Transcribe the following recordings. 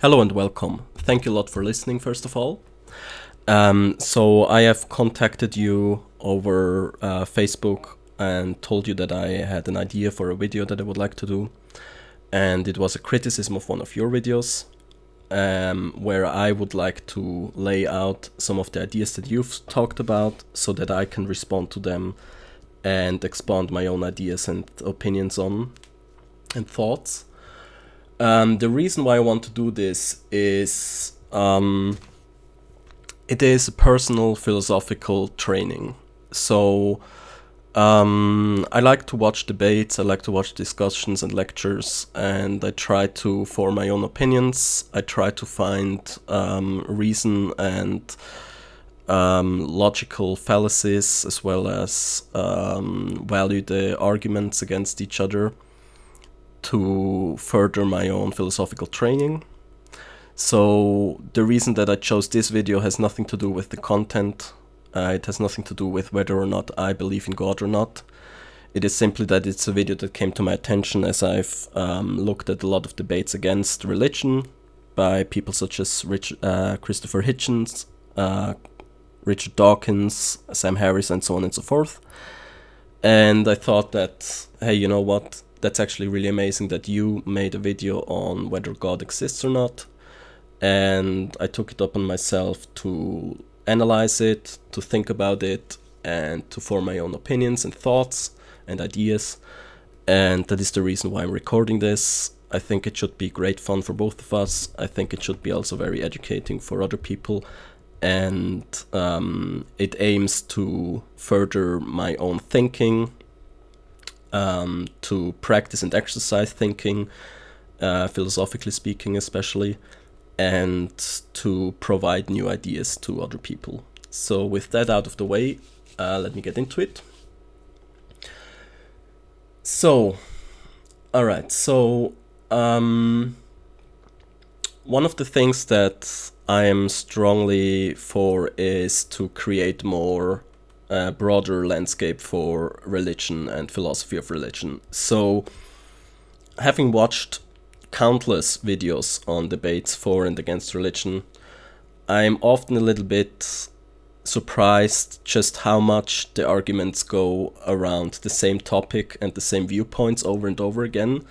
Hello and welcome. Thank you a lot for listening, first of all. So I have contacted you over Facebook and told you that I had an idea for a video that I would like to do. And it was a criticism of one of your videos, where I would like to lay out some of the ideas that you've talked about so that I can respond to them and expand my own ideas and opinions on and thoughts. The reason why I want to do this is it is a personal philosophical training. So I like to watch debates, I like to watch discussions and lectures, and I try to form my own opinions. I try to find reason and logical fallacies, as well as value the arguments against each other to further my own philosophical training. So the reason that I chose this video has nothing to do with the content. It has nothing to do with whether or not I believe in God or not. It is simply that it's a video that came to my attention as I've looked at a lot of debates against religion by people such as Christopher Hitchens, Richard Dawkins, Sam Harris, and so on and so forth. And I thought that, hey, you know what? That's actually really amazing that you made a video on whether God exists or not. And I took it upon myself to analyze it, to think about it, and to form my own opinions and thoughts and ideas. And that is the reason why I'm recording this. I think it should be great fun for both of us. I think it should be also very educating for other people. And it aims to further my own thinking, to practice and exercise thinking, philosophically speaking especially, and to provide new ideas to other people. So with that out of the way, let me get into it. So, alright, so one of the things that I am strongly for is to create more broader landscape for religion and philosophy of religion. So, having watched countless videos on debates for and against religion, I'm often a little bit surprised just how much the arguments go around the same topic and the same viewpoints over and over again.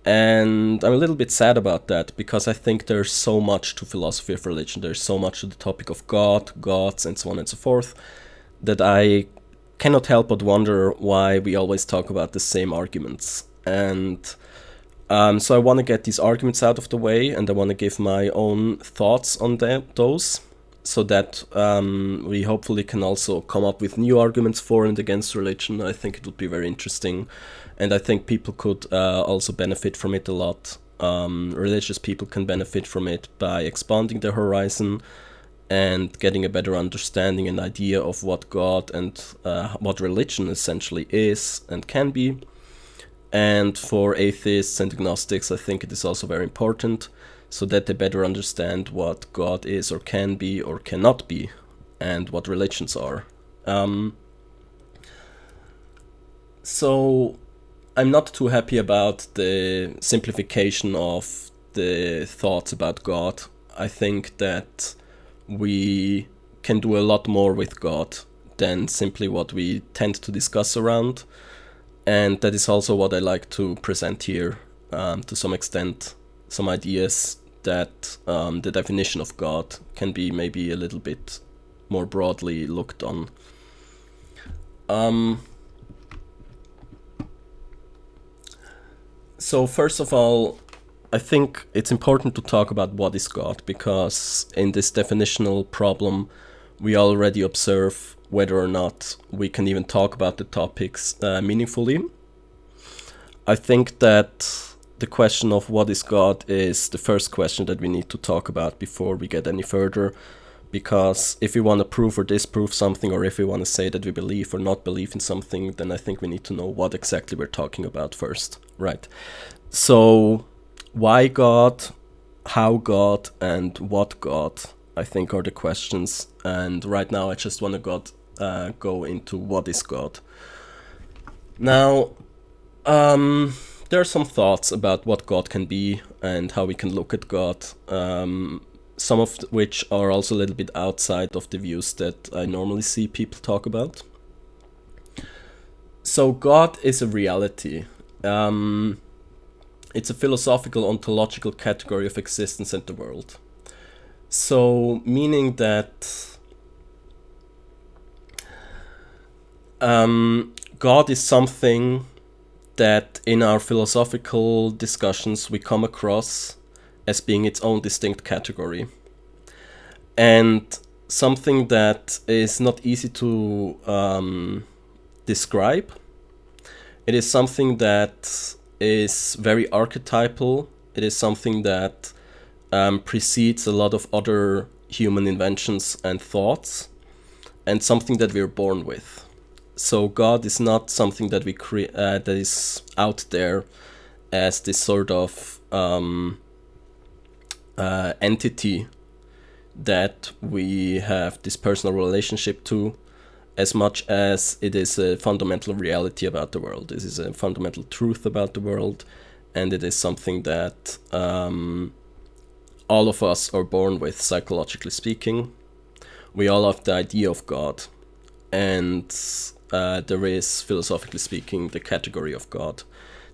And I'm a little bit sad about that, because I think there's so much to philosophy of religion, there's so much to the topic of God, gods, and so on and so forth, that I cannot help but wonder why we always talk about the same arguments. And so I want to get these arguments out of the way, and I want to give my own thoughts on those, so that we hopefully can also come up with new arguments for and against religion. I think it would be very interesting, and I think people could also benefit from it a lot. Religious people can benefit from it by expanding their horizon and getting a better understanding and idea of what God and what religion essentially is and can be. And for atheists and agnostics, I think it is also very important, so that they better understand what God is or can be or cannot be, and what religions are. So I'm not too happy about the simplification of the thoughts about God. I think that we can do a lot more with God than simply what we tend to discuss around. And that is also what I like to present here, to some extent, some ideas that the definition of God can be maybe a little bit more broadly looked on. So first of all, I think it's important to talk about what is God, because in this definitional problem, we already observe whether or not we can even talk about the topics meaningfully. I think that the question of what is God is the first question that we need to talk about before we get any further, because if we want to prove or disprove something, or if we want to say that we believe or not believe in something, then I think we need to know what exactly we're talking about first, right? So why God, how God, and what God, I think are the questions. And right now I just want to go into what is God. Now, there there are some thoughts about what God can be and how we can look at God, some of which are also a little bit outside of the views that I normally see people talk about. So God is a reality. It's a philosophical, ontological category of existence in the world. So, meaning that God is something that in our philosophical discussions we come across as being its own distinct category. And something that is not easy to describe. It is something that is very archetypal. It is something that precedes a lot of other human inventions and thoughts, and something that we're born with. So God is not something that we create that is out there as this sort of entity that we have this personal relationship to, as much as it is a fundamental reality about the world. This is a fundamental truth about the world, and it is something that all of us are born with, psychologically speaking. We all have the idea of God, and there is, philosophically speaking, the category of God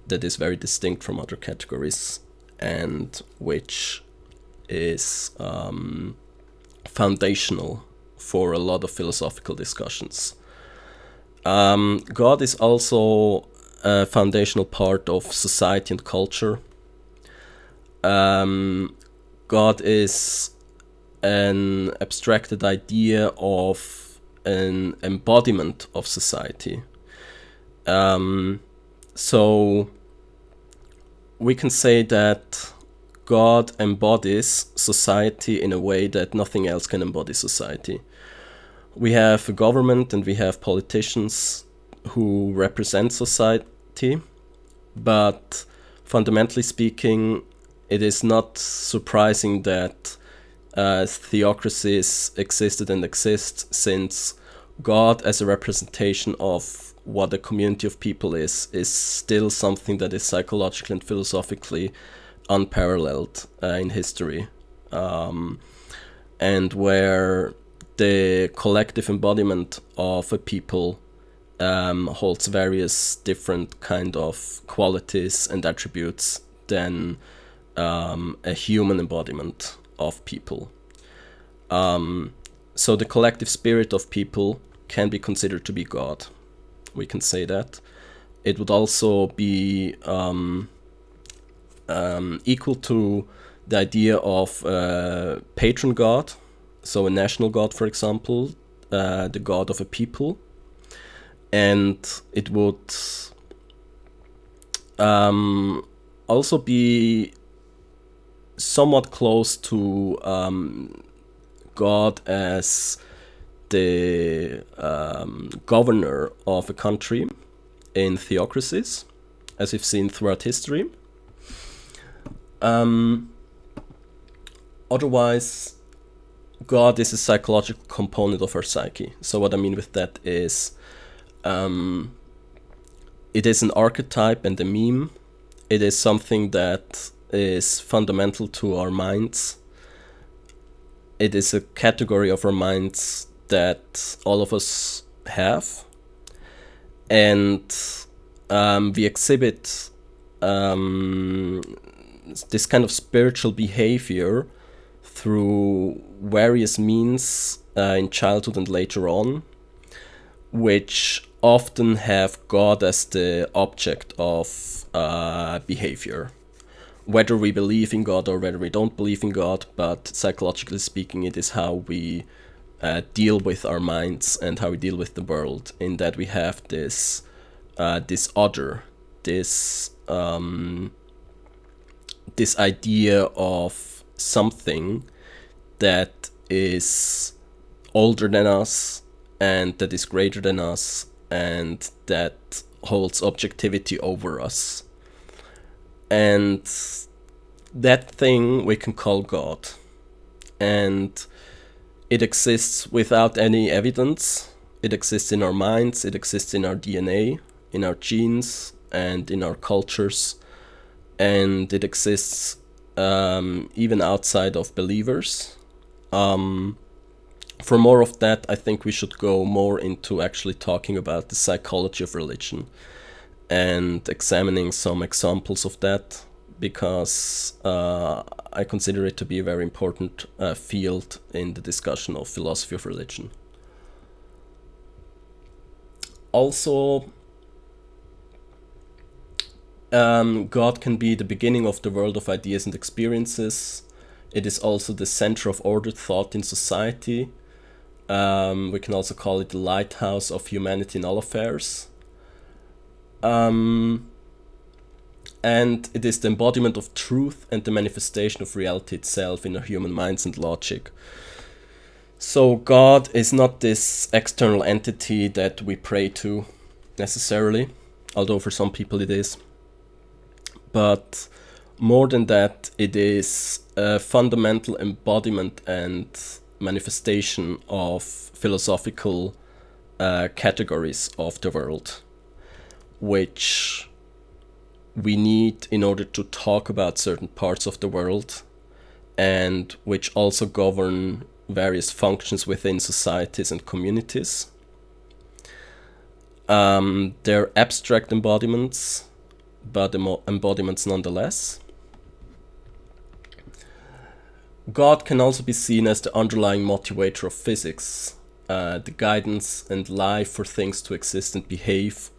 that is very distinct from other categories, and which is foundational for a lot of philosophical discussions. God is also a foundational part of society and culture. God is an abstracted idea of an embodiment of society. So we can say that God embodies society in a way that nothing else can embody society. We have a government and we have politicians who represent society, but fundamentally speaking, it is not surprising that theocracies existed and exist, since God as a representation of what a community of people is still something that is psychologically and philosophically unparalleled in history, and where the collective embodiment of a people holds various different kind of qualities and attributes than a human embodiment of people. So the collective spirit of people can be considered to be God. We can say that. It would also be equal to the idea of patron god, so a national god, for example, the god of a people, and it would also be somewhat close to God as the governor of a country in theocracies, as we've seen throughout history. Otherwise, God is a psychological component of our psyche. So what I mean with that is, it is an archetype and a meme. It is something that is fundamental to our minds. It is a category of our minds that all of us have. And we exhibit this kind of spiritual behavior through various means in childhood and later on, which often have God as the object of behavior. Whether we believe in God or whether we don't believe in God, but psychologically speaking, it is how we deal with our minds and how we deal with the world, in that we have this other, this idea of something that is older than us and that is greater than us and that holds objectivity over us. And that thing we can call God. And it exists without any evidence. It exists in our minds, it exists in our DNA, in our genes, and in our cultures. and it exists even outside of believers. For more of that, I think we should go more into actually talking about the psychology of religion and examining some examples of that, because I consider it to be a very important field in the discussion of philosophy of religion. Also, God can be the beginning of the world of ideas and experiences. It is also the center of ordered thought in society. We can also call it the lighthouse of humanity in all affairs. And it is the embodiment of truth and the manifestation of reality itself in our human minds and logic. So God is not this external entity that we pray to necessarily, although for some people it is. But more than that, it is a fundamental embodiment and manifestation of philosophical categories of the world, which we need in order to talk about certain parts of the world, and which also govern various functions within societies and communities. They're abstract embodiments, but embodiments nonetheless. God can also be seen as the underlying motivator of physics, the guidance and life for things to exist and behave.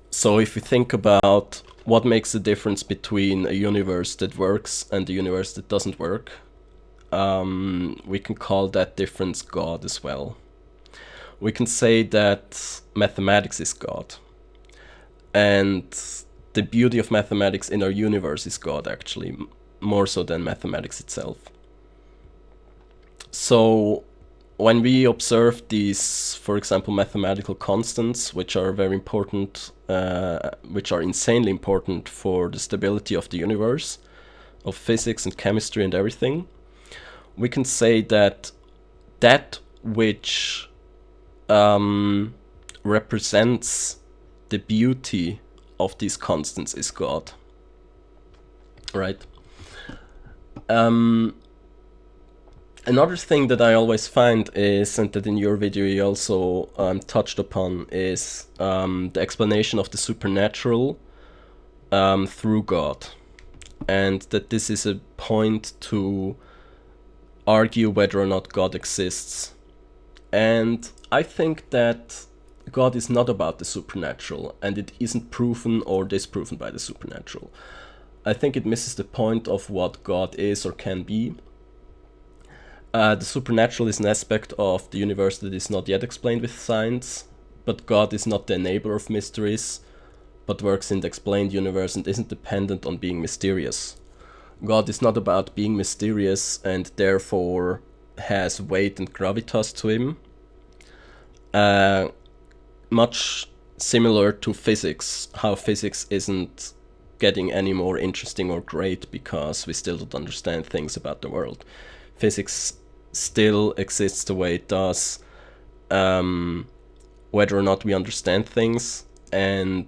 So if we think about what makes the difference between a universe that works and a universe that doesn't work, we can call that difference God as well. We can say that mathematics is God. And the beauty of mathematics in our universe is God, actually, more so than mathematics itself. So when we observe these, for example, mathematical constants, which are very important, which are insanely important for the stability of the universe, of physics and chemistry and everything, we can say that that which represents the beauty of these constants is God, right? Another thing that I always find is, and that in your video you also touched upon, is the explanation of the supernatural through God, and that this is a point to argue whether or not God exists. And I think that God is not about the supernatural, and it isn't proven or disproven by the supernatural. I think it misses the point of what God is or can be. The supernatural is an aspect of the universe that is not yet explained with science, but God is not the enabler of mysteries, but works in the explained universe and isn't dependent on being mysterious. God is not about being mysterious and therefore has weight and gravitas to him. Much similar to physics, how physics isn't getting any more interesting or great because we still don't understand things about the world. Physics still exists the way it does, whether or not we understand things, and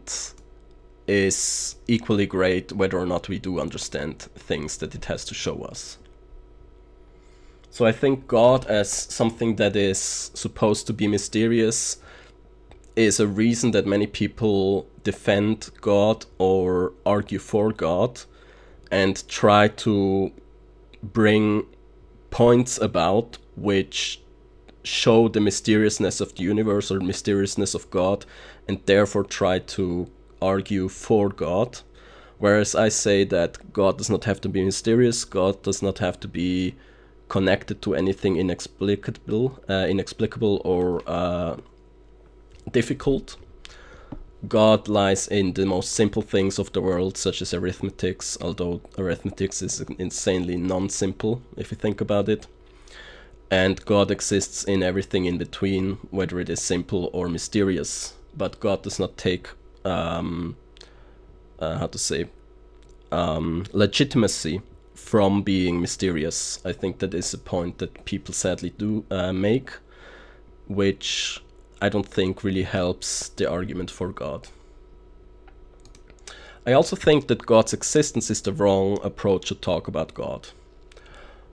is equally great whether or not we do understand things that it has to show us. So I think God as something that is supposed to be mysterious is a reason that many people defend God or argue for God and try to bring points about which show the mysteriousness of the universe or mysteriousness of God, and therefore try to argue for God. Whereas I say that God does not have to be mysterious, God does not have to be connected to anything inexplicable or difficult. God lies in the most simple things of the world, such as arithmetics, although arithmetics is insanely non-simple if you think about it. And God exists in everything in between, whether it is simple or mysterious. But God does not take, legitimacy from being mysterious. I think that is a point that people sadly do make, which I don't think really helps the argument for God. I also think that God's existence is the wrong approach to talk about God.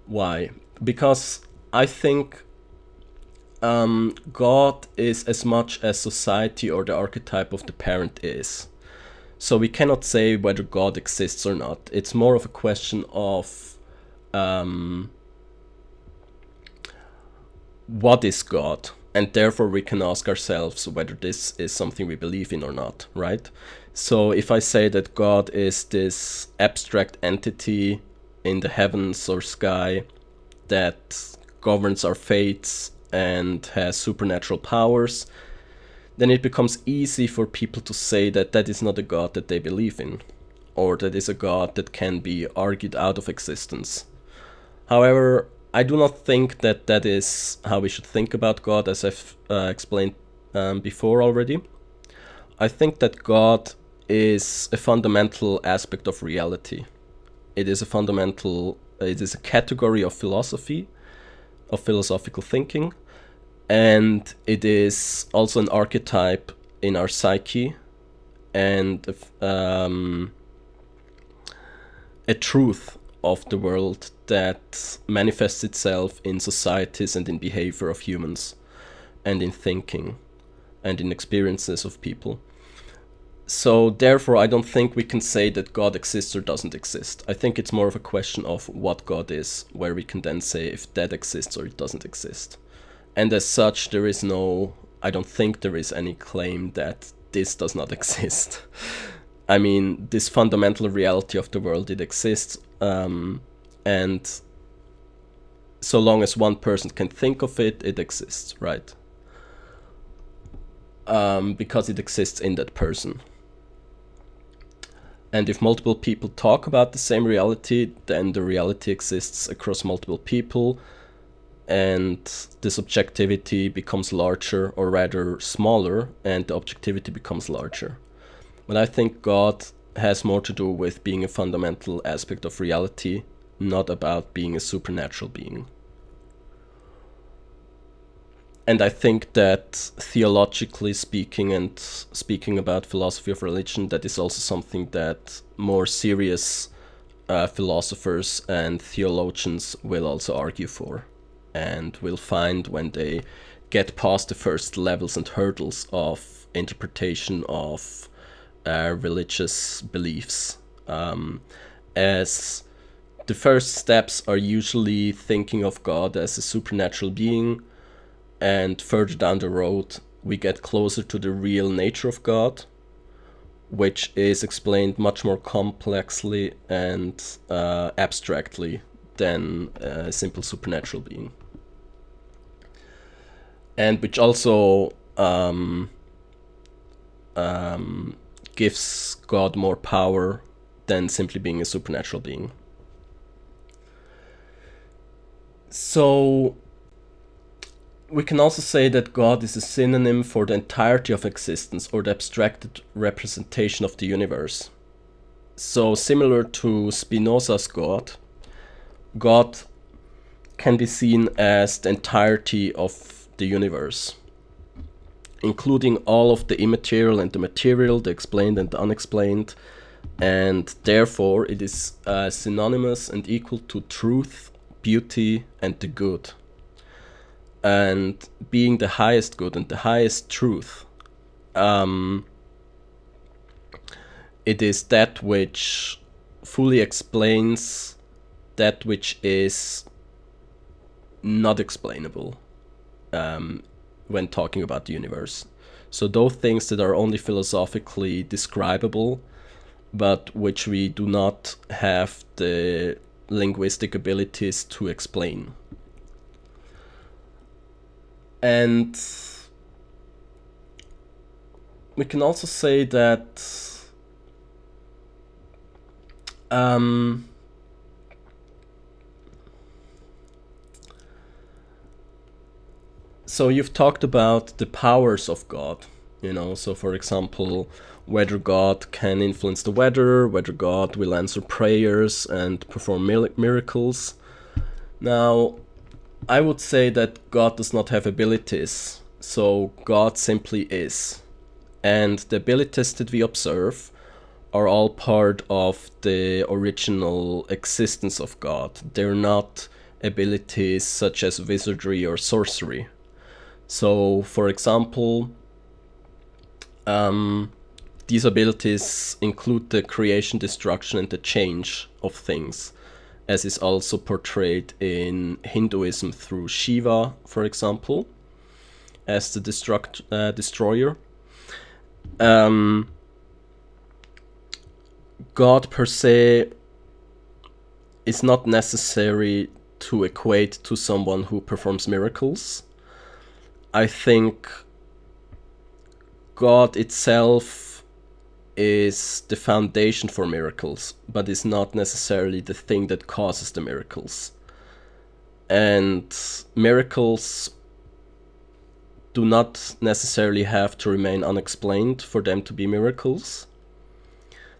Why? Because I think God is as much as society or the archetype of the parent is. So we cannot say whether God exists or not. It's more of a question of what is God? And therefore we can ask ourselves whether this is something we believe in or not, right? So if I say that God is this abstract entity in the heavens or sky that governs our fates and has supernatural powers, then it becomes easy for people to say that that is not a God that they believe in, or that is a God that can be argued out of existence. However, I do not think that that is how we should think about God, as I've explained before already. I think that God is a fundamental aspect of reality. It is a category of philosophy, of philosophical thinking, and it is also an archetype in our psyche, and a truth of the world that manifests itself in societies and in behavior of humans, and in thinking, and in experiences of people. So therefore, I don't think we can say that God exists or doesn't exist. I think it's more of a question of what God is, where we can then say if that exists or it doesn't exist. And as such, I don't think there is any claim that this does not exist. I mean, this fundamental reality of the world, it exists, and so long as one person can think of it, it exists, right? Because it exists in that person. And if multiple people talk about the same reality, then the reality exists across multiple people, and the subjectivity becomes larger, or rather smaller, and the objectivity becomes larger. But I think God has more to do with being a fundamental aspect of reality, not about being a supernatural being. And I think that theologically speaking, and speaking about philosophy of religion, that is also something that more serious philosophers and theologians will also argue for, and will find when they get past the first levels and hurdles of interpretation of religious beliefs. As the first steps are usually thinking of God as a supernatural being, and further down the road we get closer to the real nature of God, which is explained much more complexly and abstractly than a simple supernatural being. And which also gives God more power than simply being a supernatural being. So we can also say that God is a synonym for the entirety of existence, or the abstracted representation of the universe. So similar to Spinoza's God, God can be seen as the entirety of the universe, including all of the immaterial and the material, the explained and the unexplained, and therefore it is synonymous and equal to truth, beauty, and the good. And being the highest good and the highest truth, it is that which fully explains that which is not explainable when talking about the universe. So those things that are only philosophically describable, but which we do not have the linguistic abilities to explain. And we can also say that so you've talked about the powers of God, so for example, whether God can influence the weather, whether God will answer prayers and perform miracles. Now, I would say that God does not have abilities, so God simply is. And the abilities that we observe are all part of the original existence of God. They're not abilities such as wizardry or sorcery. So, for example, these abilities include the creation, destruction, and the change of things, as is also portrayed in Hinduism through Shiva, for example, as the destroyer. God per se is not necessary to equate to someone who performs miracles. I think God itself is the foundation for miracles, but is not necessarily the thing that causes the miracles. And miracles do not necessarily have to remain unexplained for them to be miracles.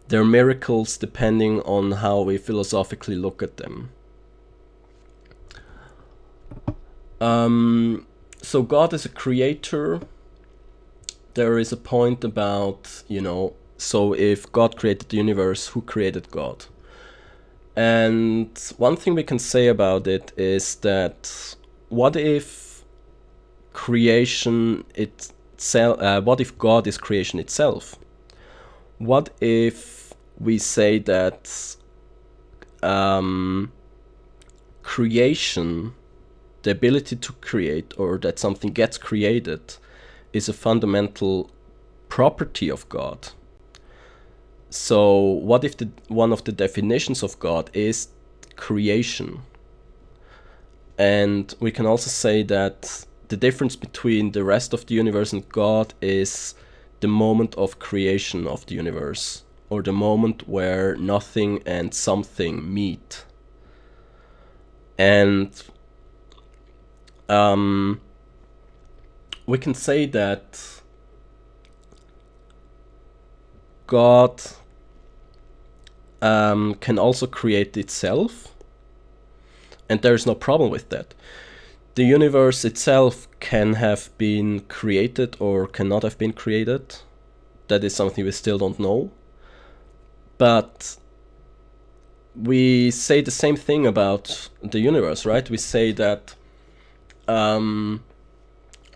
They're miracles depending on how we philosophically look at them. So God is a creator. There is a point about, so if God created the universe, who created God? And one thing we can say about it is that what if creation itself, what if God is creation itself? What if we say that creation, the ability to create, or that something gets created, is a fundamental property of God? So what if one of the definitions of God is creation? And we can also say that the difference between the rest of the universe and God is the moment of creation of the universe, or the moment where nothing and something meet. And we can say that God can also create itself, and there's no problem with that. The universe itself can have been created or cannot have been created. That is something we still don't know. But we say the same thing about the universe, right? We say that,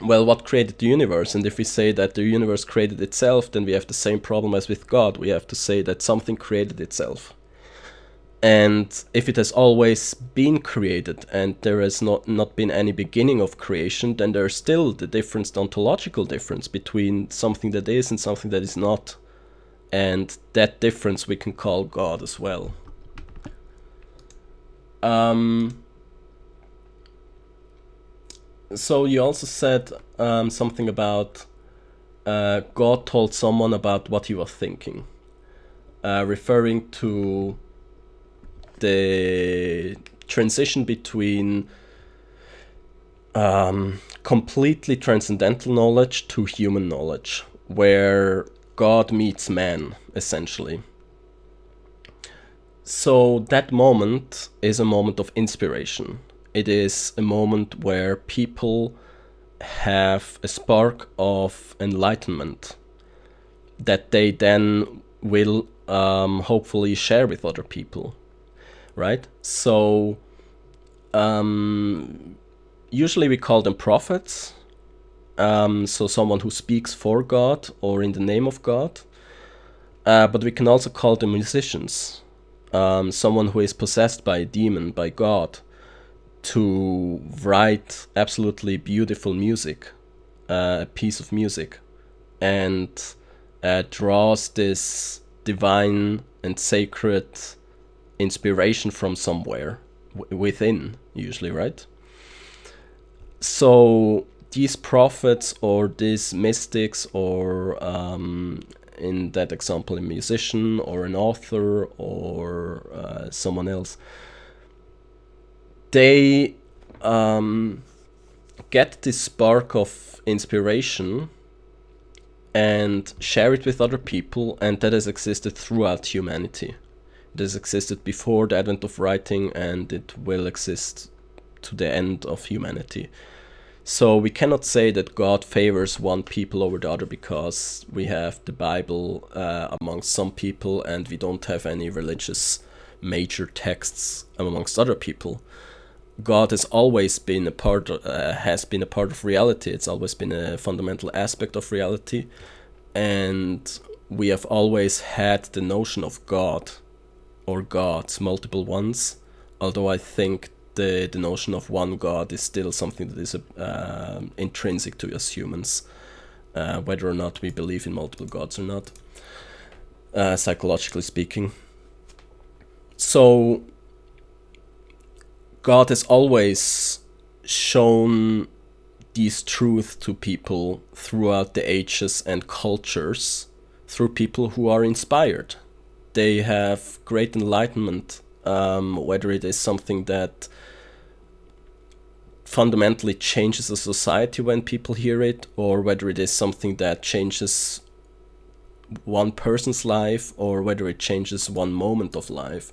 what created the universe? And if we say that the universe created itself, then we have the same problem as with God. We have to say that something created itself. And if it has always been created and there has not been any beginning of creation, then there's still the difference, the ontological difference between something that is and something that is not. And that difference we can call God as well. So you also said something about God told someone about what he was thinking, referring to the transition between completely transcendental knowledge to human knowledge, where God meets man, essentially. So that moment is a moment of inspiration. It is a moment where people have a spark of enlightenment that they then will hopefully share with other people. Right? So usually we call them prophets. So someone who speaks for God or in the name of God. But we can also call them musicians. Someone who is possessed by a demon, by God, to write absolutely beautiful music, a piece of music, and draws this divine and sacred inspiration from somewhere within, usually, right? So these prophets or these mystics, or in that example a musician or an author or someone else, they get this spark of inspiration and share it with other people, and that has existed throughout humanity. It has existed before the advent of writing, and it will exist to the end of humanity. So we cannot say that God favors one people over the other because we have the Bible amongst some people and we don't have any religious major texts amongst other people. God has always been a part of reality. It's always been a fundamental aspect of reality, and we have always had the notion of God or gods, multiple ones. Although I think the notion of one God is still something that is intrinsic to us humans, whether or not we believe in multiple gods or not, psychologically speaking. So God has always shown these truths to people throughout the ages and cultures through people who are inspired. They have great enlightenment, whether it is something that fundamentally changes a society when people hear it, or whether it is something that changes one person's life, or whether it changes one moment of life.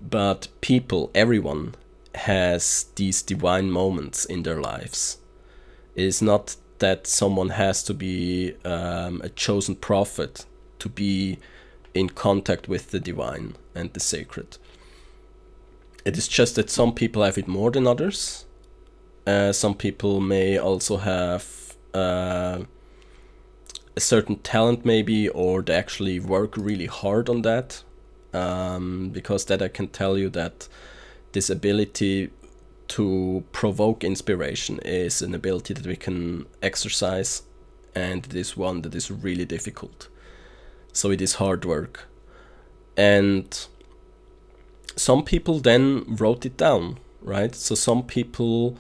But people, everyone, has these divine moments in their lives. It is not that someone has to be a chosen prophet to be in contact with the divine and the sacred. It is just that some people have it more than others. Some people may also have a certain talent maybe, or they actually work really hard on that. Because that I can tell you that this ability to provoke inspiration is an ability that we can exercise, and it is one that is really difficult. So it is hard work. And some people then wrote it down, right? So some people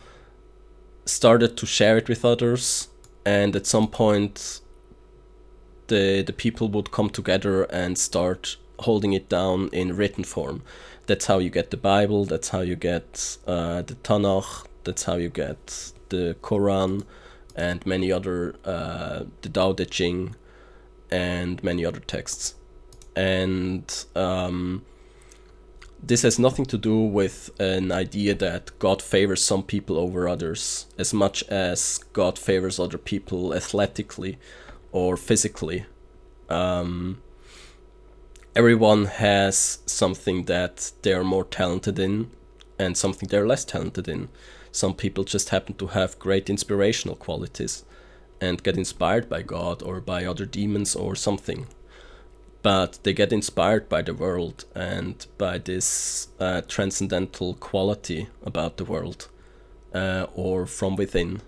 started to share it with others, and at some point the people would come together and start holding it down in written form. That's how you get the Bible, that's how you get the Tanakh, that's how you get the Quran, and many other, the Tao Te Ching, and many other texts. And this has nothing to do with an idea that God favors some people over others, as much as God favors other people athletically or physically. Everyone has something that they're more talented in and something they're less talented in. Some people just happen to have great inspirational qualities and get inspired by God or by other demons or something. But they get inspired by the world and by this transcendental quality about the world, or from within,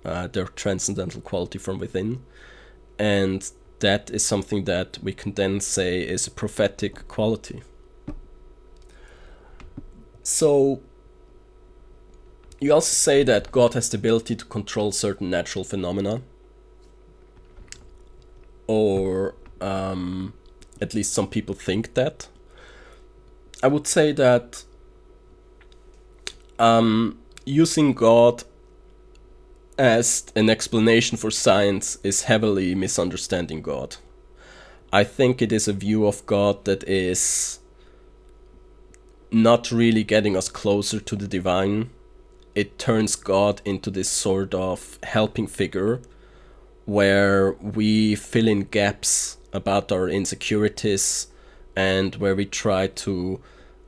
their transcendental quality from within. And that is something that we can then say is a prophetic quality. So you also say that God has the ability to control certain natural phenomena, or at least some people think that. I would say that using God as an explanation for science is heavily misunderstanding God. I think it is a view of God that is not really getting us closer to the divine. It turns God into this sort of helping figure where we fill in gaps about our insecurities and where we try to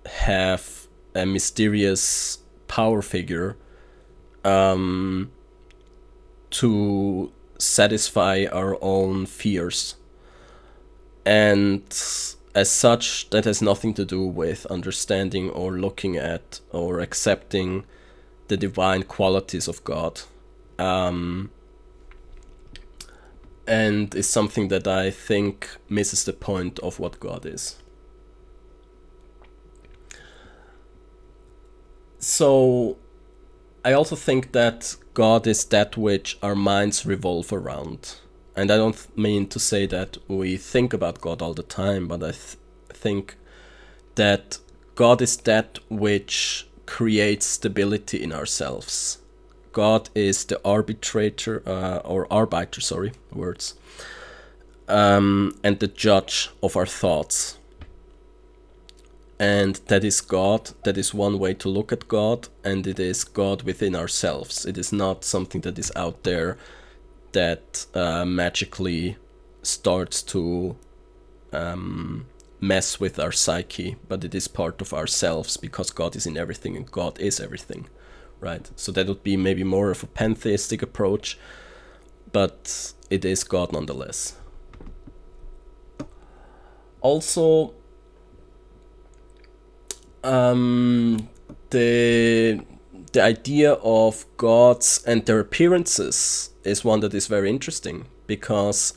have a mysterious power figure to satisfy our own fears. And as such, that has nothing to do with understanding or looking at or accepting the divine qualities of God. And is something that I think misses the point of what God is. So I also think that God is that which our minds revolve around. And I don't mean to say that we think about God all the time, but I think that God is that which creates stability in ourselves. God is the arbitrator, and the judge of our thoughts. And that is God. That is one way to look at God, and it is God within ourselves. It is not something that is out there that magically starts to mess with our psyche, but it is part of ourselves because God is in everything and God is everything, right? So that would be maybe more of a pantheistic approach, but it is God nonetheless. Also, the idea of gods and their appearances is one that is very interesting, because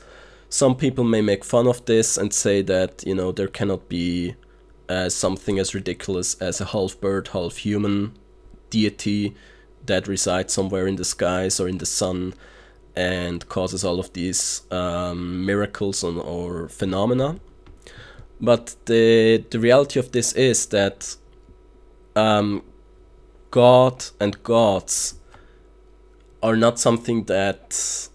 some people may make fun of this and say that, you know, there cannot be something as ridiculous as a half bird, half human deity that resides somewhere in the skies or in the sun and causes all of these miracles or phenomena. But the reality of this is that God and gods are not something that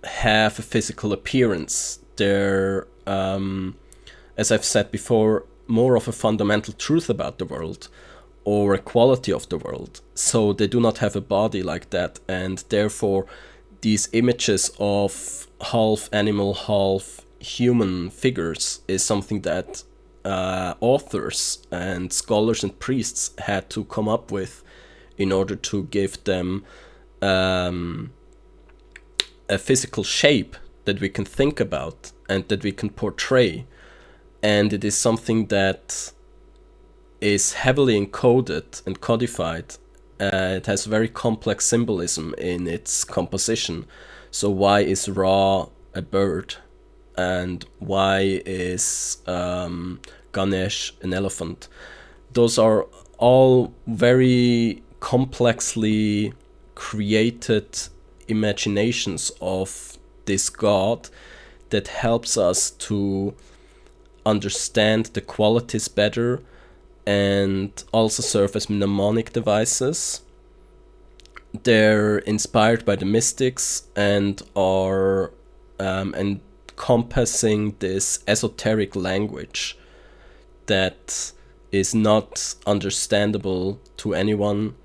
have a physical appearance. They're, as I've said before, more of a fundamental truth about the world or a quality of the world. So they do not have a body like that, and therefore these images of half animal, half human figures is something that authors and scholars and priests had to come up with in order to give them a physical shape that we can think about and that we can portray. And it is something that is heavily encoded and codified. It has very complex symbolism in its composition. So why is Ra a bird? And why is Ganesh an elephant? Those are all very complexly created imaginations of this God that helps us to understand the qualities better and also serve as mnemonic devices. They're inspired by the mystics and are encompassing this esoteric language that is not understandable to anyone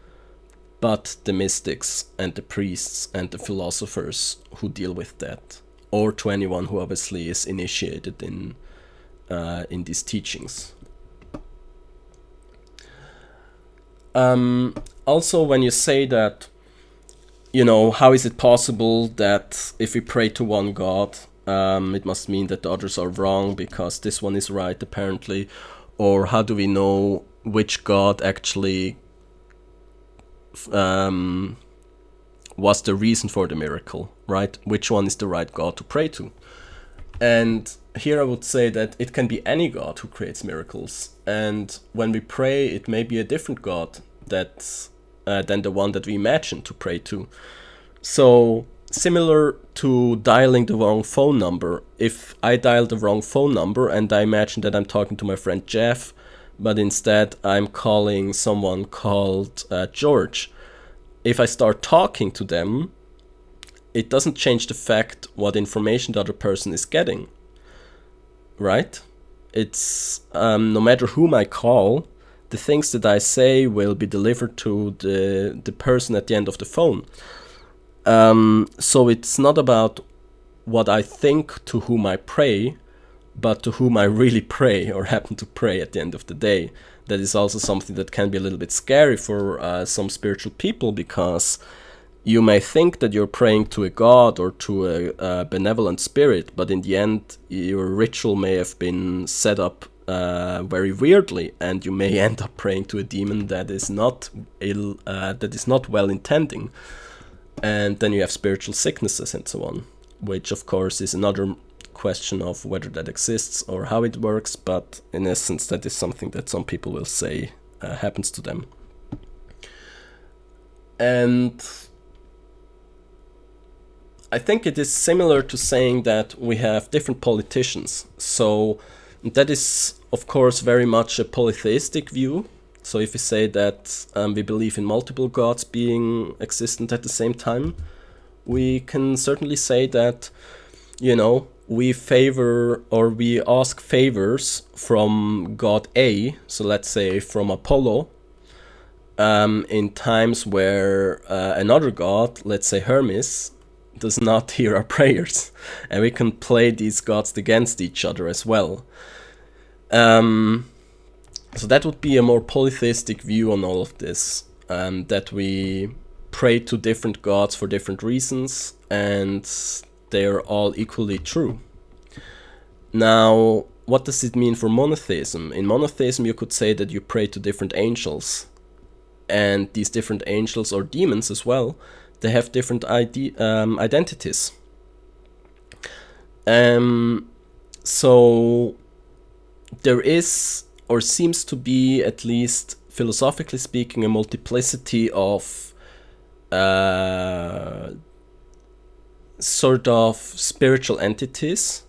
but the mystics and the priests and the philosophers who deal with that, or to anyone who obviously is initiated in these teachings. Also, when you say that, you know, how is it possible that if we pray to one God, it must mean that the others are wrong because this one is right, apparently, or how do we know which God actually was the reason for the miracle, right? Which one is the right God to pray to? And here I would say that it can be any God who creates miracles. And when we pray, it may be a different God that than the one that we imagine to pray to. So similar to dialing the wrong phone number, if I dial the wrong phone number and I imagine that I'm talking to my friend Jeff, but instead I'm calling someone called George, if I start talking to them, it doesn't change the fact what information the other person is getting, right? It's no matter whom I call, the things that I say will be delivered to the person at the end of the phone. So it's not about what I think to whom I pray, but to whom I really pray or happen to pray at the end of the day. That is also something that can be a little bit scary for some spiritual people, because you may think that you're praying to a god or to a benevolent spirit, but in the end your ritual may have been set up very weirdly, and you may end up praying to a demon that is not well intending, and then you have spiritual sicknesses and so on, which of course is another question of whether that exists or how it works, but in essence that is something that some people will say happens to them. And I think it is similar to saying that we have different politicians. So that is, of course, very much a polytheistic view. So if we say that we believe in multiple gods being existent at the same time, we can certainly say that, you know, we favor or we ask favors from God A, so let's say from Apollo, in times where another god, let's say Hermes, does not hear our prayers, and we can play these gods against each other as well. So that would be a more polytheistic view on all of this, that we pray to different gods for different reasons, and they're all equally true. Now, what does it mean for monotheism? In monotheism, you could say that you pray to different angels, and these different angels, or demons as well, they have different identities. So there is, or seems to be, at least philosophically speaking, a multiplicity of sort of spiritual entities,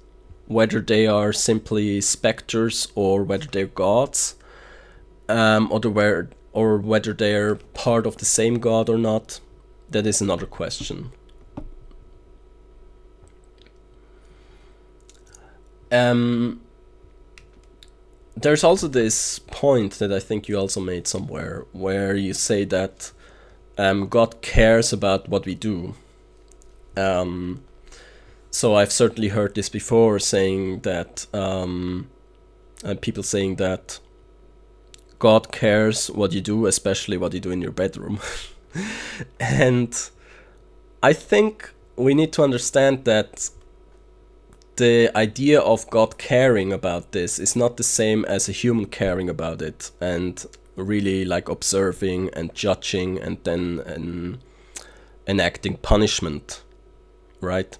whether they are simply specters or whether they're gods, or whether they're part of the same god or not. That is another question. There's also this point that I think you also made somewhere, where you say that God cares about what we do. So I've certainly heard this before, saying that people saying that God cares what you do, especially what you do in your bedroom. And I think we need to understand that the idea of God caring about this is not the same as a human caring about it and really like observing and judging and then enacting punishment, right?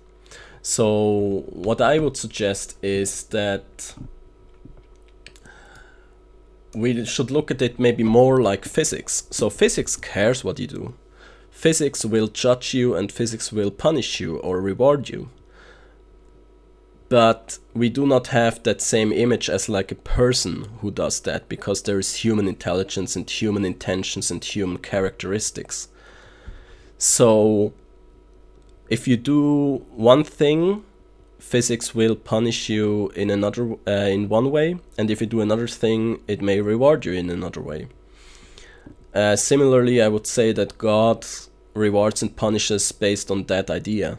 So what I would suggest is that we should look at it maybe more like physics. So physics cares what you do. Physics will judge you and physics will punish you or reward you. But we do not have that same image as like a person who does that, because there is human intelligence and human intentions and human characteristics. So if you do one thing, physics will punish you in one way, and if you do another thing, it may reward you in another way. Similarly, I would say that God rewards and punishes based on that idea,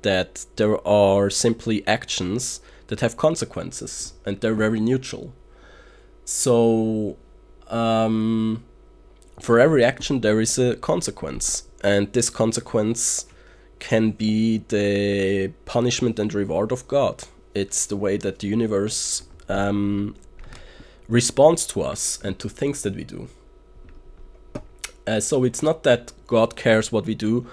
that there are simply actions that have consequences, and they're very neutral. So for every action there is a consequence, and this consequence can be the punishment and reward of God. It's the way that the universe responds to us and to things that we do. So it's not that God cares what we do,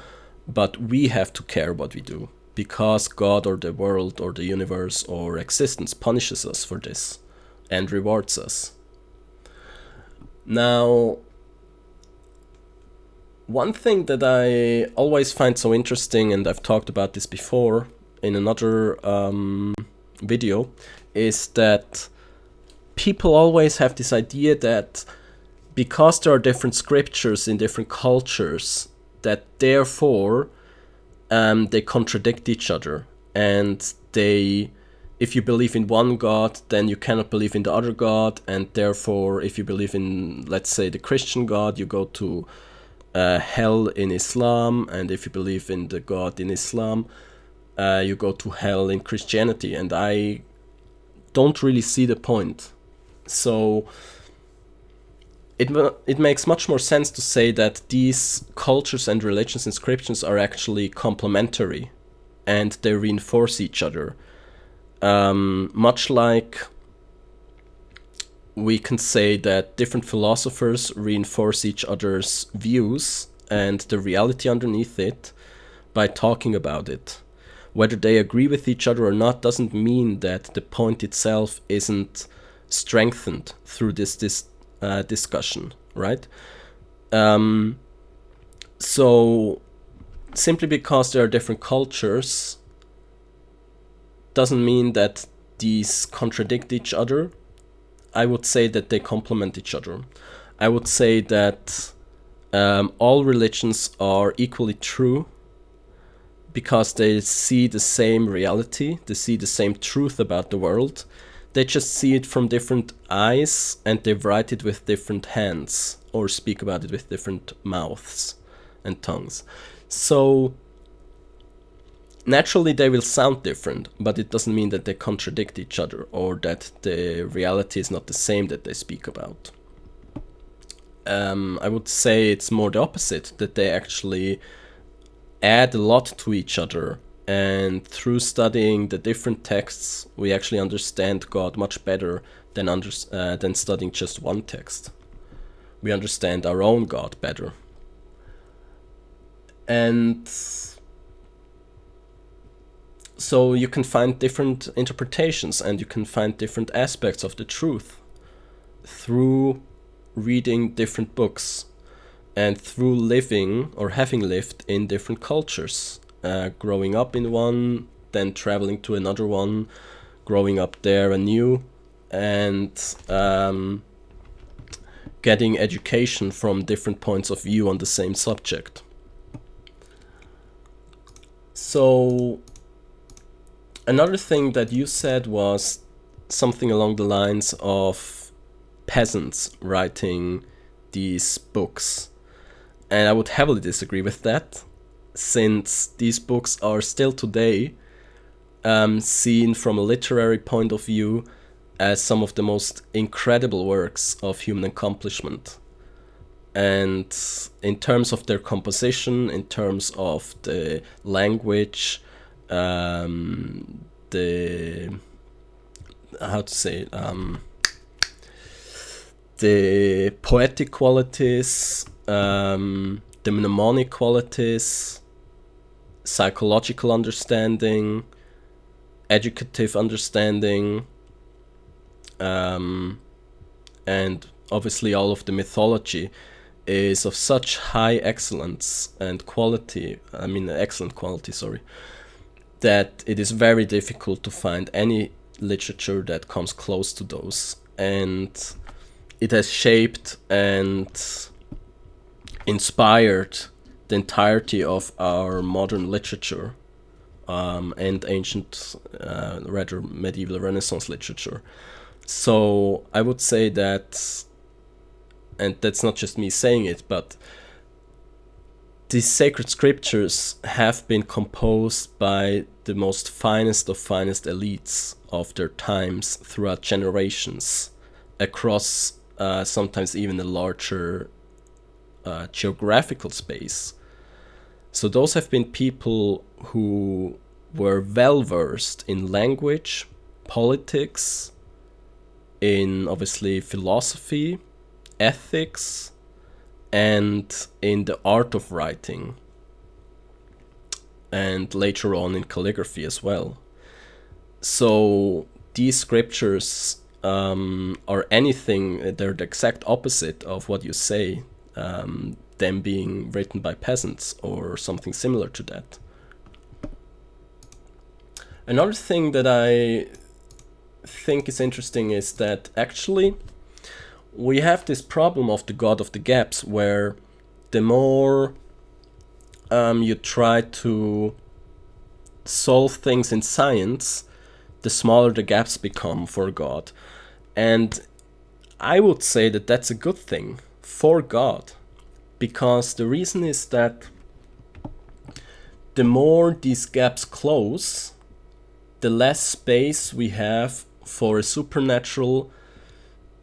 but we have to care what we do, because God or the world or the universe or existence punishes us for this and rewards us. Now, one thing that I always find so interesting, and I've talked about this before in another video, is that people always have this idea that because there are different scriptures in different cultures, that therefore they contradict each other, and if you believe in one god, then you cannot believe in the other god, and therefore if you believe in, let's say, the Christian god, you go to hell in Islam, and if you believe in the god in Islam, you go to hell in Christianity, and I don't really see the point. So it makes much more sense to say that these cultures and religions and scriptures are actually complementary, and they reinforce each other. Much like we can say that different philosophers reinforce each other's views and the reality underneath it by talking about it. Whether they agree with each other or not doesn't mean that the point itself isn't strengthened through this discussion, right? So simply because there are different cultures doesn't mean that these contradict each other. I would say that they complement each other. I would say that all religions are equally true, because they see the same reality, they see the same truth about the world. They just see it from different eyes, and they write it with different hands or speak about it with different mouths and tongues. So naturally they will sound different, but it doesn't mean that they contradict each other or that the reality is not the same that they speak about. I would say it's more the opposite, that they actually add a lot to each other, and through studying the different texts we actually understand God much better than studying just one text. We understand our own God better. And so you can find different interpretations, and you can find different aspects of the truth through reading different books and through living or having lived in different cultures, growing up in one, then traveling to another one, growing up there anew, and getting education from different points of view on the same subject. So another thing that you said was something along the lines of peasants writing these books. And I would heavily disagree with that, since these books are still today seen from a literary point of view as some of the most incredible works of human accomplishment. And in terms of their composition, in terms of the language, the poetic qualities, the mnemonic qualities, psychological understanding, educative understanding, and obviously all of the mythology is of such high excellence and quality, excellent quality, that it is very difficult to find any literature that comes close to those. And it has shaped and inspired the entirety of our modern literature and ancient, rather medieval Renaissance literature. So I would say that, and that's not just me saying it, but these sacred scriptures have been composed by the most finest of finest elites of their times throughout generations, across sometimes even a larger geographical space. So those have been people who were well versed in language, politics, in obviously philosophy, ethics, and in the art of writing, and later on in calligraphy as well. So these scriptures are anything, they're the exact opposite of what you say, them being written by peasants or something similar to that. Another thing that I think is interesting is that actually we have this problem of the God of the gaps, where the more you try to solve things in science, the smaller the gaps become for God. And I would say that that's a good thing for God, because the reason is that the more these gaps close, the less space we have for a supernatural,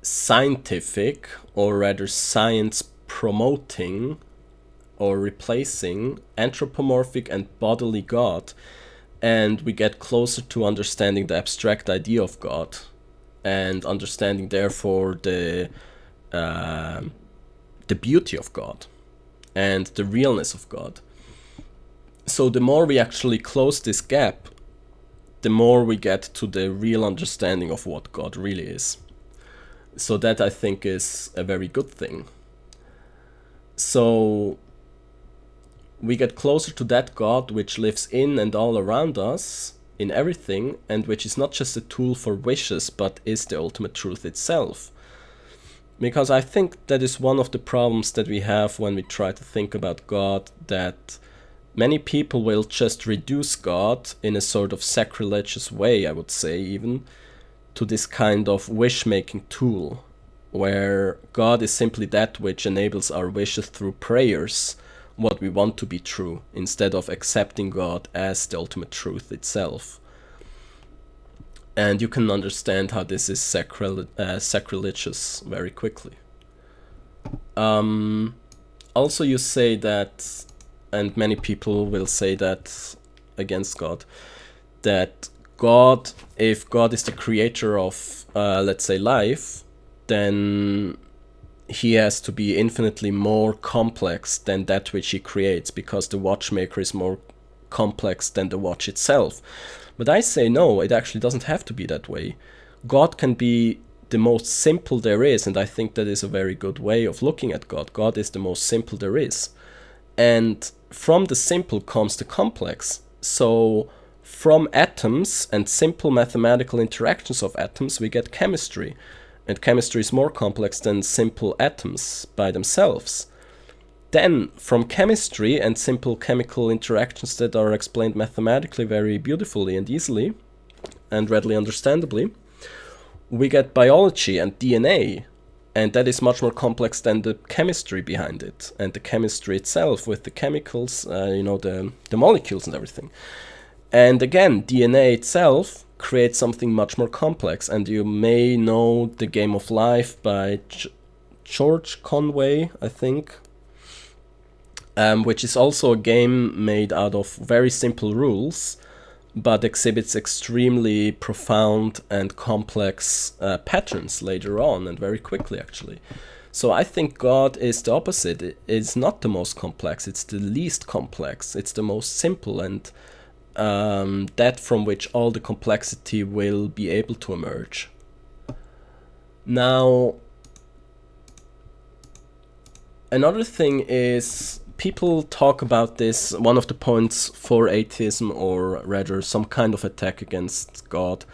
scientific, or rather science promoting or replacing anthropomorphic and bodily God, and we get closer to understanding the abstract idea of God, and understanding therefore the beauty of God and the realness of God. So the more we actually close this gap, the more we get to the real understanding of what God really is. So that, I think, is a very good thing. So we get closer to that God which lives in and all around us, in everything, and which is not just a tool for wishes, but is the ultimate truth itself. Because I think that is one of the problems that we have when we try to think about God, that many people will just reduce God in a sort of sacrilegious way, I would say even, to this kind of wish-making tool, where God is simply that which enables our wishes through prayers, what we want to be true, instead of accepting God as the ultimate truth itself. And you can understand how this is sacrilegious very quickly. Also, you say that, and many people will say that against God, that God, if God is the creator of, let's say, life, then he has to be infinitely more complex than that which he creates, because the watchmaker is more complex than the watch itself. But I say no, it actually doesn't have to be that way. God can be the most simple there is, and I think that is a very good way of looking at God. God is the most simple there is. And from the simple comes the complex. So from atoms and simple mathematical interactions of atoms, we get chemistry. And chemistry is more complex than simple atoms by themselves. Then, from chemistry and simple chemical interactions that are explained mathematically very beautifully and easily, and readily understandably, we get biology and DNA, and that is much more complex than the chemistry behind it, and the chemistry itself with the chemicals, the molecules and everything. And again, DNA itself creates something much more complex, and you may know The Game of Life by George Conway, I think, which is also a game made out of very simple rules, but exhibits extremely profound and complex patterns later on, and very quickly actually. So I think God is the opposite. It is not the most complex, it's the least complex, it's the most simple, and that from which all the complexity will be able to emerge. Now, another thing is, people talk about this, one of the points for atheism, or rather some kind of attack against God,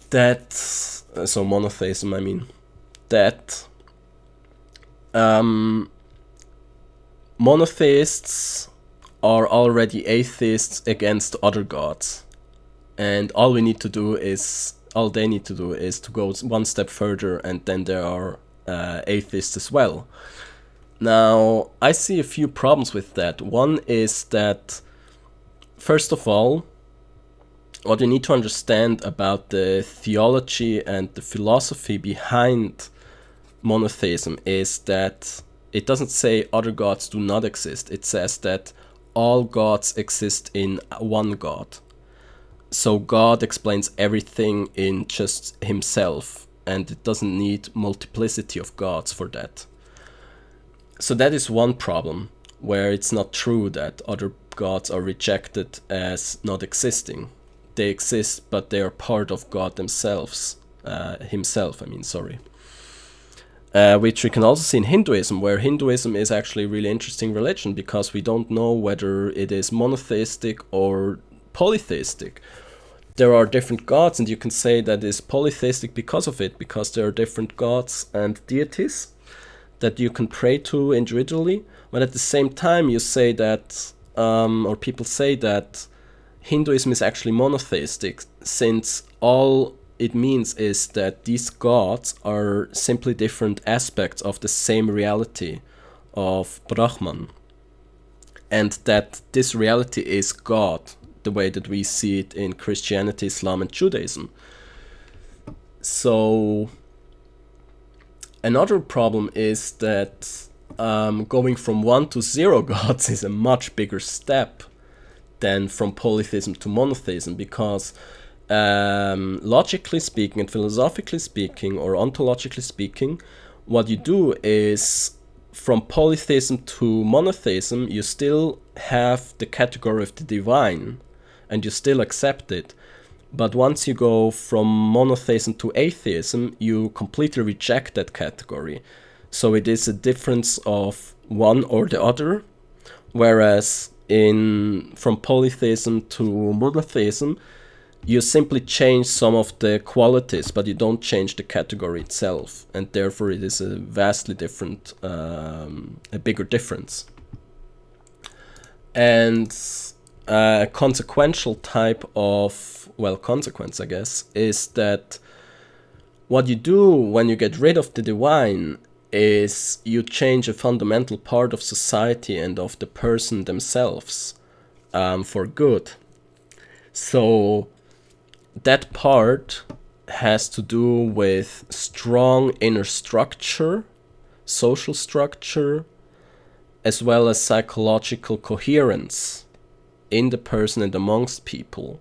that, so monotheism I mean, that monotheists are already atheists against other gods, and all they need to do is to go one step further, and then there are atheists as well. Now, I see a few problems with that. One is that, first of all, what you need to understand about the theology and the philosophy behind monotheism is that it doesn't say other gods do not exist. It says that all gods exist in one God. So God explains everything in just himself, and it doesn't need multiplicity of gods for that. So that is one problem, where it's not true that other gods are rejected as not existing. They exist, but they are part of God themselves, which we can also see in Hinduism, where Hinduism is actually a really interesting religion, because we don't know whether it is monotheistic or polytheistic. There are different gods, and you can say that it's polytheistic because of it, because there are different gods and deities that you can pray to individually, but at the same time you say that, or people say that Hinduism is actually monotheistic, since all it means is that these gods are simply different aspects of the same reality of Brahman, and that this reality is God, the way that we see it in Christianity, Islam, and Judaism. So another problem is that going from 1 to 0 gods is a much bigger step than from polytheism to monotheism, because logically speaking and philosophically speaking, or ontologically speaking, what you do is, from polytheism to monotheism, you still have the category of the divine, and you still accept it. But once you go from monotheism to atheism, you completely reject that category. So it is a difference of one or the other, whereas from polytheism to monotheism, you simply change some of the qualities, but you don't change the category itself, and therefore it is a vastly different, a bigger difference. And a consequential type of, well, consequence, I guess, is that what you do when you get rid of the divine is you change a fundamental part of society and of the person themselves for good. So that part has to do with strong inner structure, social structure, as well as psychological coherence in the person and amongst people.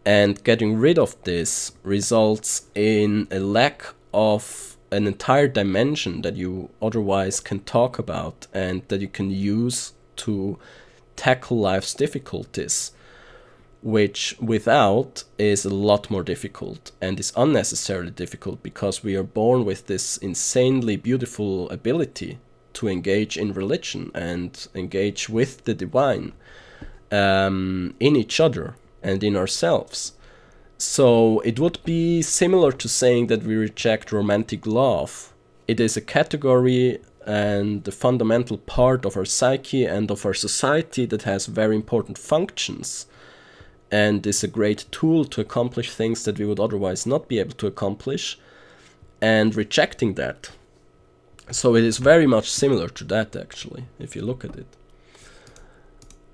And getting rid of this results in a lack of an entire dimension that you otherwise can talk about and that you can use to tackle life's difficulties, which without is a lot more difficult and is unnecessarily difficult because we are born with this insanely beautiful ability to engage in religion and engage with the divine in each other and in ourselves. So it would be similar to saying that we reject romantic love. It is a category and the fundamental part of our psyche and of our society that has very important functions and is a great tool to accomplish things that we would otherwise not be able to accomplish, and rejecting that. So it is very much similar to that, actually, if you look at it.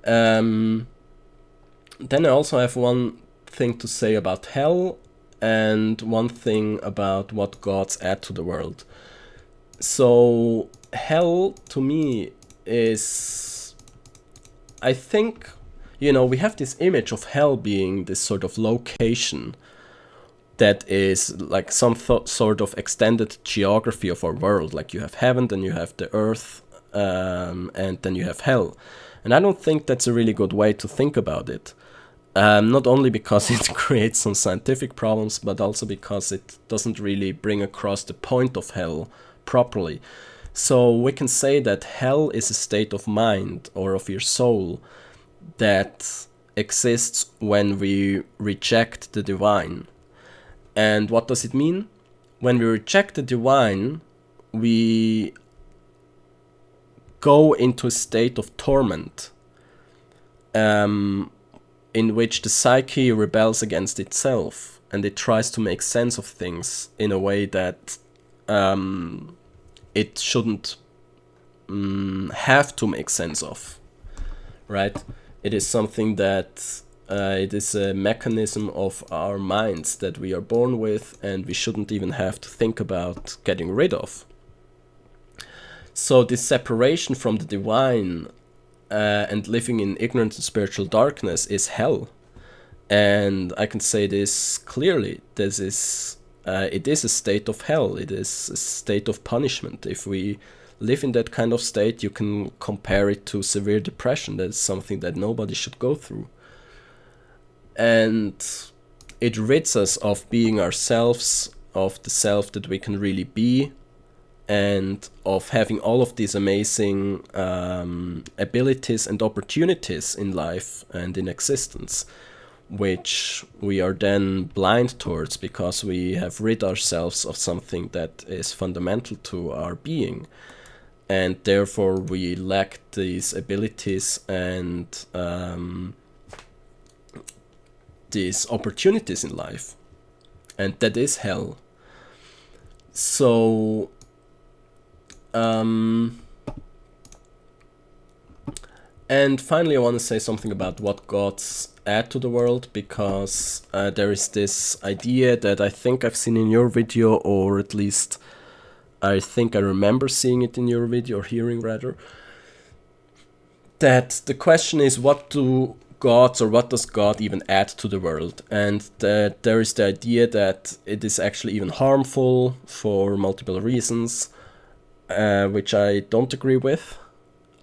Then I also have one thing to say about hell and one thing about what gods add to the world. So hell to me is, I think, we have this image of hell being this sort of location that is like some sort of extended geography of our world. Like you have heaven, then you have the earth, and then you have hell. And I don't think that's a really good way to think about it. Not only because it creates some scientific problems, but also because it doesn't really bring across the point of hell properly. So we can say that hell is a state of mind or of your soul that exists when we reject the divine. And what does it mean? When we reject the divine, we go into a state of torment, in which the psyche rebels against itself and it tries to make sense of things in a way that it shouldn't have to make sense of, right? It is something that it is a mechanism of our minds that we are born with and we shouldn't even have to think about getting rid of. So this separation from the divine and living in ignorance and spiritual darkness is hell. And I can say this clearly. It is a state of hell. It is a state of punishment. If we live in that kind of state, you can compare it to severe depression. That's something that nobody should go through. And it rids us of being ourselves, of the self that we can really be, and of having all of these amazing abilities and opportunities in life and in existence, which we are then blind towards because we have rid ourselves of something that is fundamental to our being. And therefore we lack these abilities and these opportunities in life. And that is hell. So and finally I want to say something about what gods add to the world, because there is this idea that I think I've seen in your video, or at least I think I remember seeing it in your video, or hearing rather, that the question is, what do gods, or what does God even add to the world? And that there is the idea that it is actually even harmful for multiple reasons, which I don't agree with.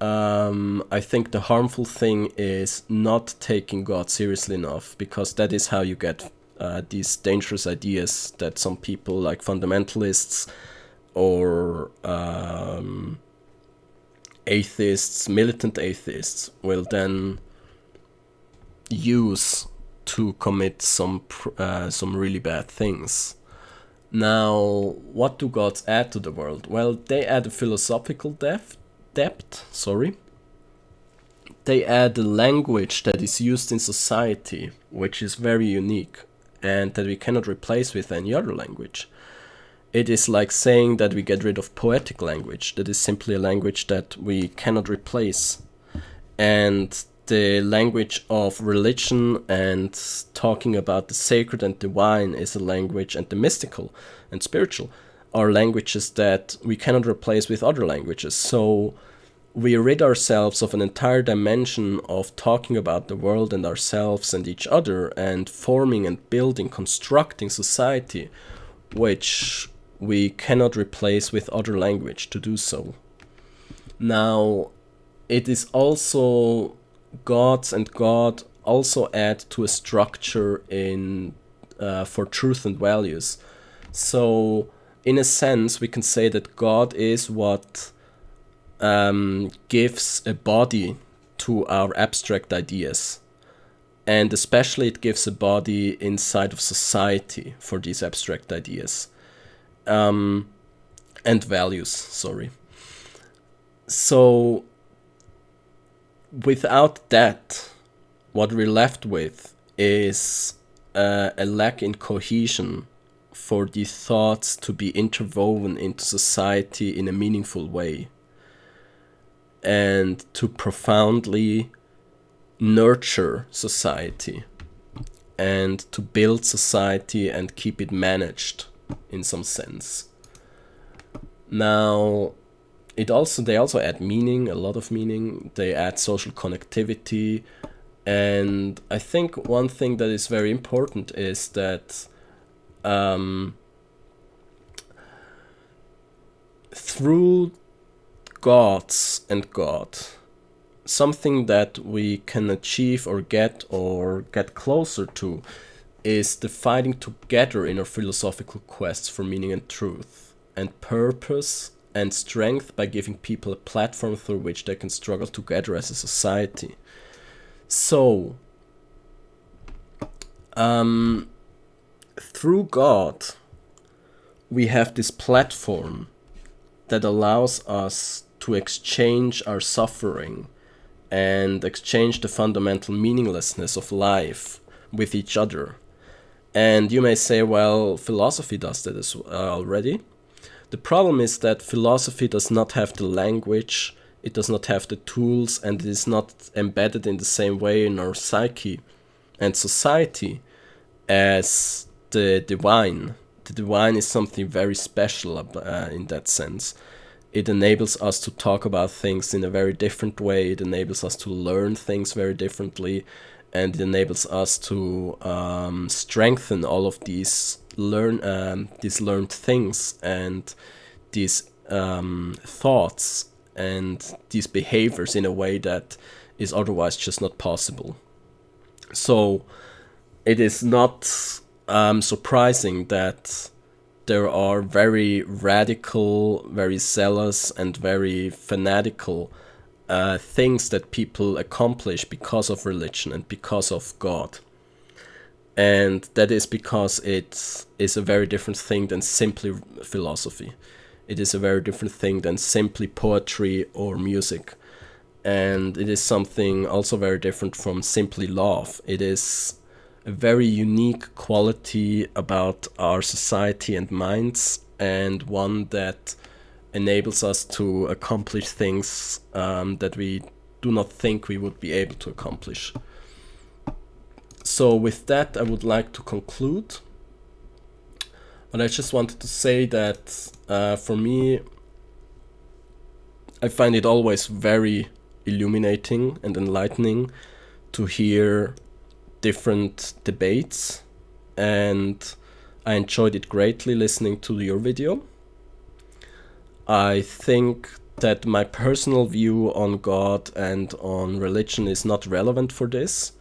I think the harmful thing is not taking God seriously enough, because that is how you get these dangerous ideas that some people, like fundamentalists or atheists, militant atheists, will then use to commit some really bad things. Now, what do gods add to the world? Well, they add a philosophical depth, they add a language that is used in society, which is very unique and that we cannot replace with any other language. It is like saying that we get rid of poetic language. That is simply a language that we cannot replace. And the language of religion and talking about the sacred and divine is a language, and the mystical and spiritual are languages that we cannot replace with other languages. So we rid ourselves of an entire dimension of talking about the world and ourselves and each other and forming and building, constructing society, which we cannot replace with other language to do so. Now, it is also gods, and God also add to a structure in for truth and values. So, in a sense, we can say that God is what gives a body to our abstract ideas. And especially it gives a body inside of society for these abstract ideas. And values, sorry. So, without that, what we're left with is a lack in cohesion for these thoughts to be interwoven into society in a meaningful way and to profoundly nurture society and to build society and keep it managed in some sense. Now, they also add meaning, a lot of meaning. They add social connectivity, and I think one thing that is very important is that through gods and God, something that we can achieve or get closer to is the fighting together in our philosophical quests for meaning and truth and purpose and strength by giving people a platform through which they can struggle together as a society. So, through God, we have this platform that allows us to exchange our suffering and exchange the fundamental meaninglessness of life with each other. And you may say, well, philosophy does that as already. The problem is that philosophy does not have the language, it does not have the tools, and it is not embedded in the same way in our psyche and society as the divine. The divine is something very special in that sense. It enables us to talk about things in a very different way. It enables us to learn things very differently. And it enables us to strengthen all of these learned things and these thoughts and these behaviors in a way that is otherwise just not possible. So it is not surprising that there are very radical, very zealous, and very fanatical things that people accomplish because of religion and because of God. And that is because it is a very different thing than simply philosophy. It is a very different thing than simply poetry or music. And it is something also very different from simply love. It is a very unique quality about our society and minds, and one that enables us to accomplish things that we do not think we would be able to accomplish. So with that, I would like to conclude. But I just wanted to say that for me, I find it always very illuminating and enlightening to hear different debates, and I enjoyed it greatly listening to your video. I think that my personal view on God and on religion is not relevant for this.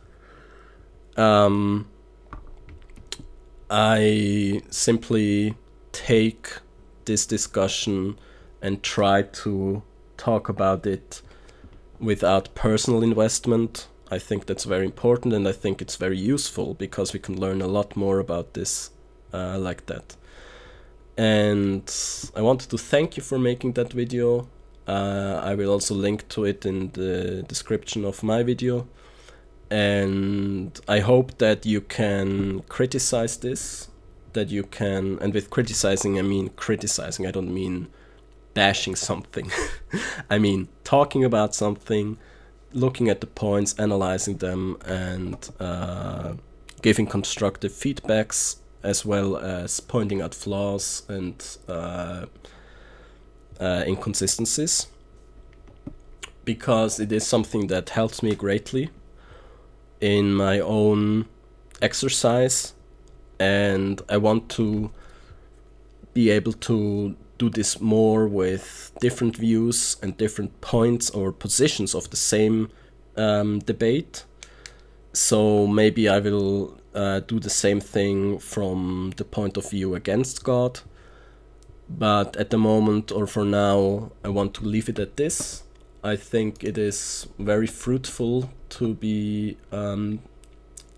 I simply take this discussion and try to talk about it without personal investment. I think that's very important, and I think it's very useful because we can learn a lot more about this like that. And I wanted to thank you for making that video. I will also link to it in the description of my video. And I hope that you can criticize this, that you can, and with criticizing I mean criticizing, I don't mean bashing something. I mean talking about something, looking at the points, analyzing them, and giving constructive feedbacks, as well as pointing out flaws and inconsistencies, because it is something that helps me greatly in my own exercise, and I want to be able to do this more with different views and different points or positions of the same debate. So maybe I will do the same thing from the point of view against God, but at the moment, or for now, I want to leave it at this. I think it is very fruitful to be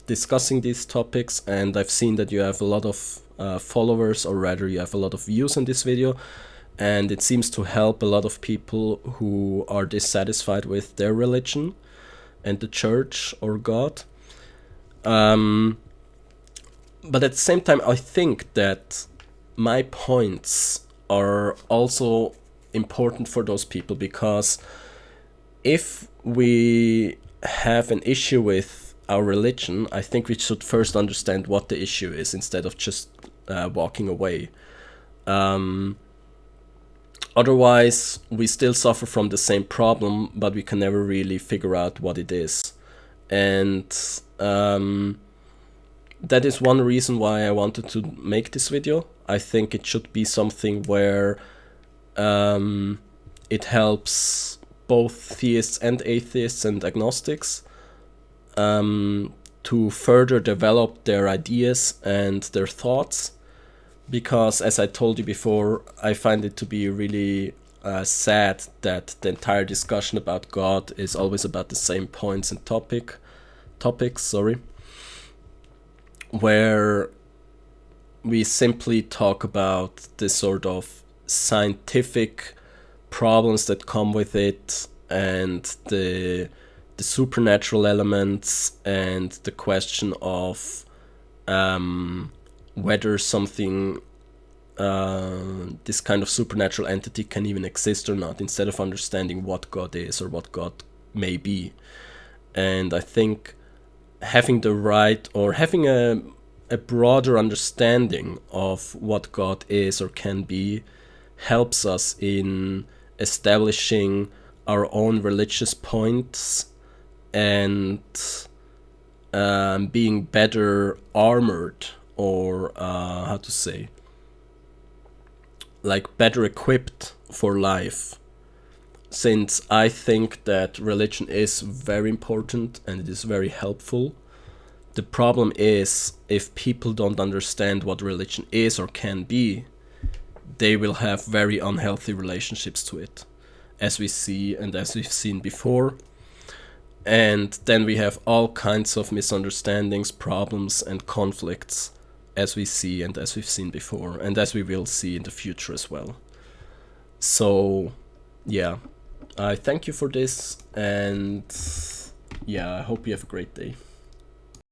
discussing these topics, and I've seen that you have a lot of followers, or rather you have a lot of views on this video, and it seems to help a lot of people who are dissatisfied with their religion and the church or God. But at the same time, I think that my points are also important for those people, because if we have an issue with our religion, I think we should first understand what the issue is instead of just walking away. Otherwise, we still suffer from the same problem, but we can never really figure out what it is. And that is one reason why I wanted to make this video. I think it should be something where it helps both theists and atheists and agnostics to further develop their ideas and their thoughts, because as I told you before, I find it to be really sad that the entire discussion about God is always about the same points and topics, where we simply talk about the sort of scientific problems that come with it, and the supernatural elements, and the question of whether something, this kind of supernatural entity, can even exist or not, instead of understanding what God is or what God may be. And I think having the right, or having a broader understanding of what God is or can be, helps us in establishing our own religious points, and being better armored, or how to say, like better equipped for life. Since I think that religion is very important and it is very helpful, the problem is, if people don't understand what religion is or can be, they will have very unhealthy relationships to it, as we see and as we've seen before. And then we have all kinds of misunderstandings, problems, and conflicts, as we see and as we've seen before, and as we will see in the future as well. So, yeah, I thank you for this, and yeah, I hope you have a great day.